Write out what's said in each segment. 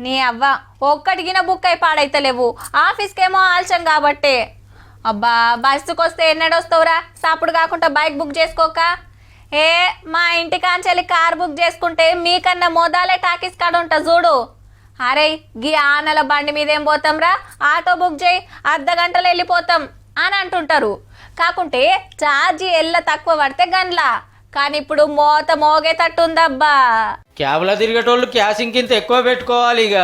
నీ అవ్వ ఒక్కటిగిన బుక్ అయి పాడైతలేవు. ఆఫీస్కేమో ఆల్చం కాబట్టే. అబ్బా బస్సుకొస్తే ఎన్నడొస్తావురా? సాపుడు కాకుండా బైక్ బుక్ చేసుకోక. ఏ మా ఇంటికాంచెల్లి కార్ బుక్ చేసుకుంటే మీకన్నా మోదాలే టాకీస్ కాడ ఉంటా చూడు. అరే గీ ఆనల బండి మీద ఏం పోతాంరా, ఆటో బుక్ చేయి, అర్ధగంటలో వెళ్ళిపోతాం అని అంటుంటారు. కాకుంటే ఛార్జీ ఎల్ల తక్కువ పడితే గన్లా, కానీ ఇప్పుడు మోత మోగేటట్టుందబ్బా. క్యాబ్లో తిరిగేటోళ్ళు క్యాసింగ్ కింద ఎక్కువ పెట్టుకోవాలి. ఇక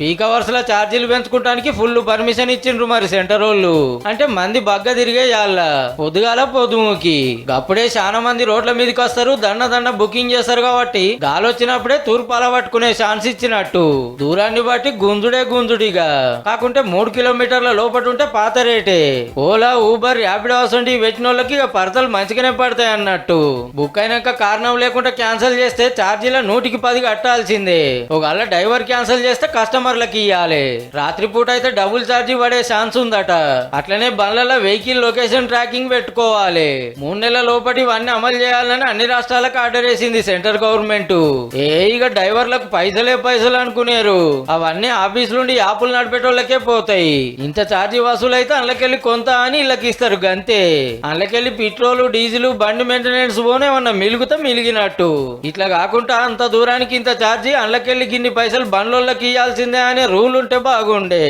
పీక్ అవర్స్ లో ఛార్జీలు పెంచుకోవడానికి ఫుల్ పర్మిషన్ ఇచ్చిండ్రు మరి సెంటర్ వాళ్ళు. అంటే మంది బగ్గ తిరిగే యాళ్ళ పొద్దుగాల పొద్దుముకి అప్పుడే చాలా మంది రోడ్ల మీదకి వస్తారు, దండ బుకింగ్ చేస్తారు. కాబట్టి గాలి వచ్చినప్పుడే తూర్పు అల పట్టుకునే ఛాన్స్ ఇచ్చినట్టు. దూరాన్ని బట్టి గుంజుడిగా. కాకుంటే 3 కిలోమీటర్ల లోపల ఉంటే పాత రేటే. ఓలా, ఊబర్, ర్యాపిడో వంటి పెట్టిన వాళ్ళకి ఇక పడతలు మంచిగానే పడతాయి అన్నట్టు. బుక్ అయినాక కారణం లేకుండా క్యాన్సిల్ చేస్తే ఛార్జీల 100కి 10 కట్టాల్సిందే. ఒకవేళ డ్రైవర్ క్యాన్సిల్ చేస్తే కస్టమర్లకి ఇవ్వాలి. రాత్రిపూట అయితే డబుల్ ఛార్జీ పడే ఛాన్స్ ఉందట. అట్లనే బండ్లలో వెహికల్ లొకేషన్ ట్రాకింగ్ పెట్టుకోవాలి. 3 నెలల లోపటి ఇవన్నీ అమలు చేయాలని అన్ని రాష్ట్రాలకు ఆర్డర్ వేసింది సెంట్రల్ గవర్నమెంట్. ఇక డ్రైవర్లకు పైసలు అనుకునేరు. అవన్నీ ఆఫీస్ నుండి యాప్లు నడిపేటోళ్ళకే పోతాయి. ఇంత ఛార్జీ వసూలు అయితే అందులోకెళ్ళి కొంత అని ఇళ్ళకి ఇస్తారు గంతే. అందులోకెళ్ళి పెట్రోల్, డీజిల్, బండి మెయింటెనెన్స్ పోనే ఏమన్నా మిలిగినట్టు. ఇట్లా కాకుండా అంత దూరానికి ఇంత ఛార్జీ, అందులోకెళ్ళి గిన్ని పైసలు బండ్లకి ఇవ్వాల్సిందే అనే రూల్ ఉంటే బాగుండే.